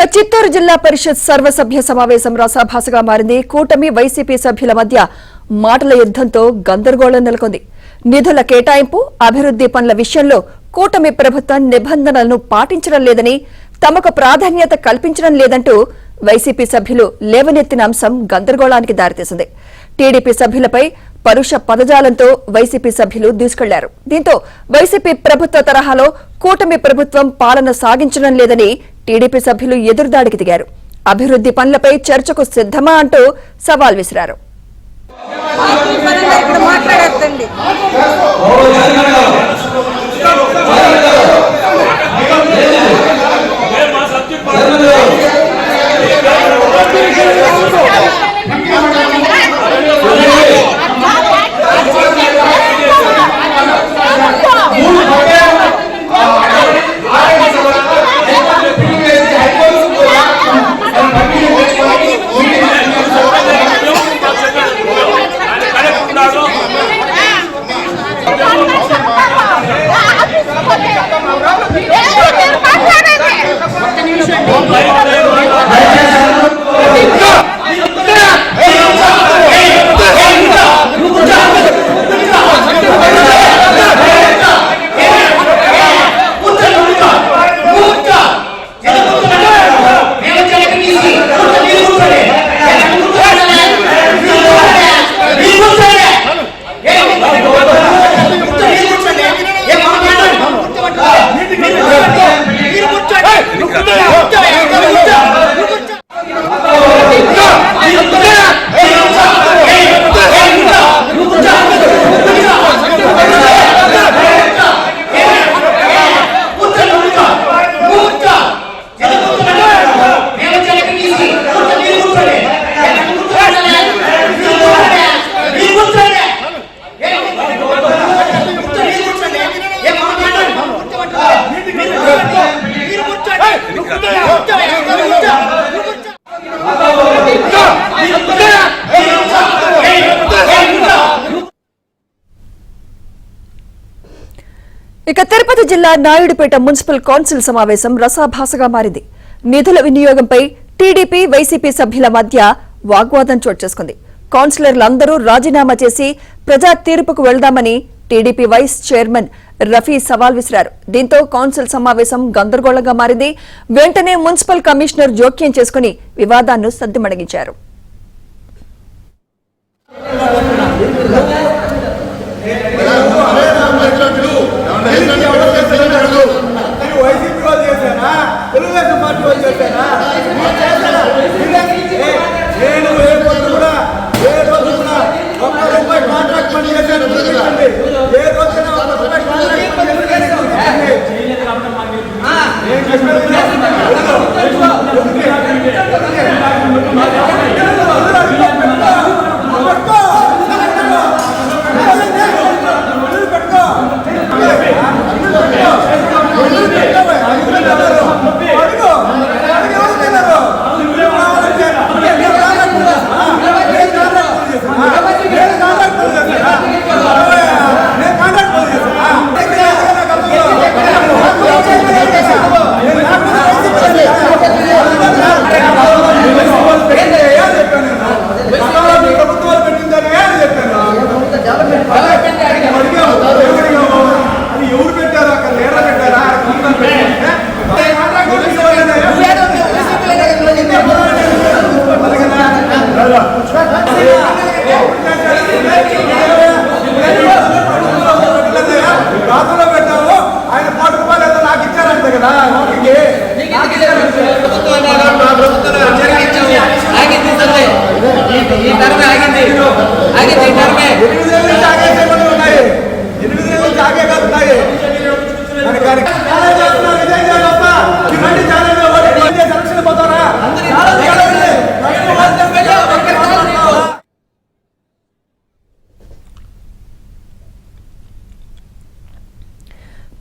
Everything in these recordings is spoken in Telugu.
చిత్తూరు జిల్లా పరిషత్ సర్వసభ్య సమావేశం రసాభాసగా మారింది. కూటమి వైసీపీ సభ్యుల మధ్య మాటల యుద్ధంతో గందరగోళం నెలకొంది. నిధుల కేటాయింపు, అభివృద్ది పనుల విషయంలో కూటమి ప్రభుత్వం నిబంధనలను పాటించడం లేదని, తమకు ప్రాధాన్యత కల్పించడం లేదంటూ వైసీపీ సభ్యులు లేవనెత్తిన అంశం గందరగోళానికి దారితీసింది. టీడీపీ సభ్యులపై పరుష పదజాలంతో వైసీపీ సభ్యులు దూసుకెళ్లారు. దీంతో వైసీపీ ప్రభుత్వ తరహాలో కూటమి ప్రభుత్వం పాలన సాగించడం లేదని టీడీపీ సభ్యులు ఎదురుదాడికి దిగారు. అభివృద్ది పనులపై చర్చకు సిద్ధమా అంటూ సవాల్ విసిరారు. తిరుపతి జిల్లా నాయుడుపేట మున్సిపల్ కౌన్సిల్ సమావేశం రసాభాసగా మారింది. నిధుల వినియోగంపై టీడీపీ, వైసీపీ సభ్యుల మధ్య వాగ్వాదం చోటు చేసుకుంది. కౌన్సిలర్లందరూ రాజీనామా చేసి ప్రజా తీర్పుకు వెళ్దామని టీడీపీ వైస్ చైర్మన్ రఫీ సవాల్ విసిరారు. దీంతో కౌన్సిల్ సమావేశం గందరగోళంగా మారింది. వెంటనే మున్సిపల్ కమిషనర్ జోక్యం చేసుకుని వివాదాన్ని సద్దుమణిగించారు.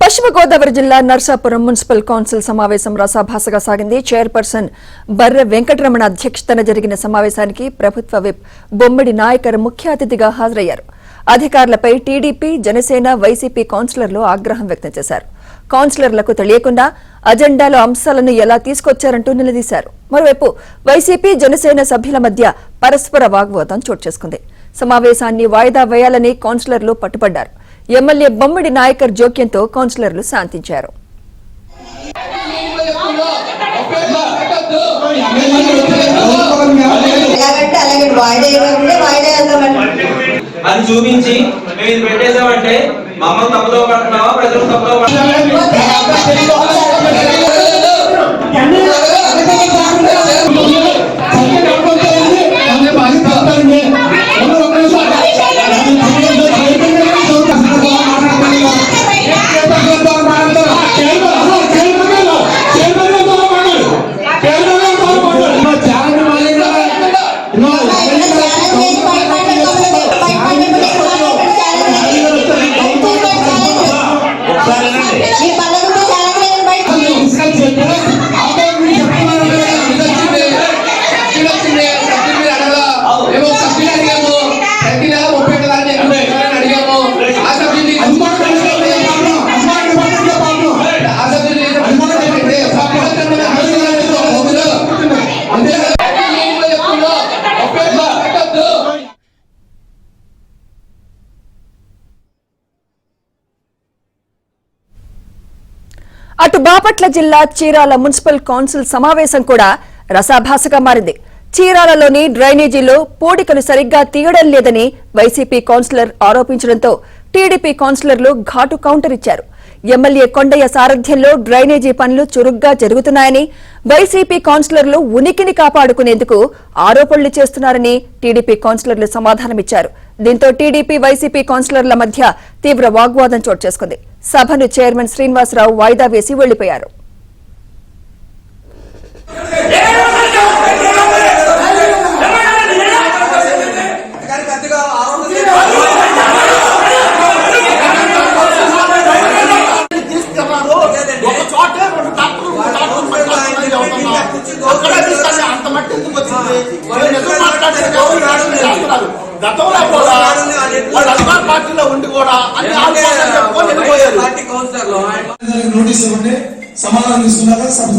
పశ్చిమ గోదావరి జిల్లా నర్సాపురం మున్సిపల్ కౌన్సిల్ సమావేశం రసాభాసగా సాగింది. చైర్పర్సన్ బర్రె వెంకటరమణ అధ్యక్షతన జరిగిన సమావేశానికి ప్రభుత్వ విప్ బొమ్మిడి నాయకర్ ముఖ్య అతిథిగా హాజరయ్యారు. అధికారులపై టీడీపీ, జనసేన, వైసీపీ కౌన్సిలర్లు ఆగ్రహం వ్యక్తం చేశారు. కౌన్సిలర్లకు తెలియకుండా అజెండాలో అంశాలను ఎలా తీసుకొచ్చారంటూ నిలదీశారు. మరోవైపు వైసీపీ జనసేన సభ్యుల మధ్య పరస్పర వాగ్వాదం చోటు చేసుకుంది. సమావేశాన్ని వాయిదా వేయాలని కౌన్సిలర్లు పట్టుబడ్డారు. ఎమ్మెల్యే బొమ్మిడి నాయకర్ జోక్యంతో కౌన్సిలర్లు శాంతించారు. అది చూపించి మేము ఇది పెట్టేసామంటే మమ్మల్ని తప్పుదో పడుతున్నావా ప్రజలు తప్పుదో అటు బాపట్ల జిల్లా చీరాల మున్సిపల్ కౌన్సిల్ సమావేశం కూడా రసాభాసగా మారింది. చీరాలలోని డ్రైనేజీలో పూడికలు సరిగ్గా తీయడం లేదని వైసీపీ కౌన్సిలర్ ఆరోపించడంతో టీడీపీ కౌన్సిలర్లు ఘాటు కౌంటర్ ఇచ్చారు. ఎమ్మెల్యే కొండయ్య సారథ్యంలో డ్రైనేజీ పనులు చురుగ్గా జరుగుతున్నాయని, వైసీపీ కౌన్సిలర్లు ఉనికిని కాపాడుకునేందుకు ఆరోపణలు చేస్తున్నారని టీడీపీ కౌన్సిలర్లు సమాధానమిచ్చారు. దీంతో టీడీపీ వైసీపీ కౌన్సిలర్ల మధ్య తీవ్ర వాగ్వాదం చోటు చేసుకుంది. సభను చైర్మన్ శ్రీనివాసరావు వాయిదా వేసి వెళ్లిపోయారు. నోటీస్ ఇవ్వండి, సమాధానం తీసుకున్నాక సభ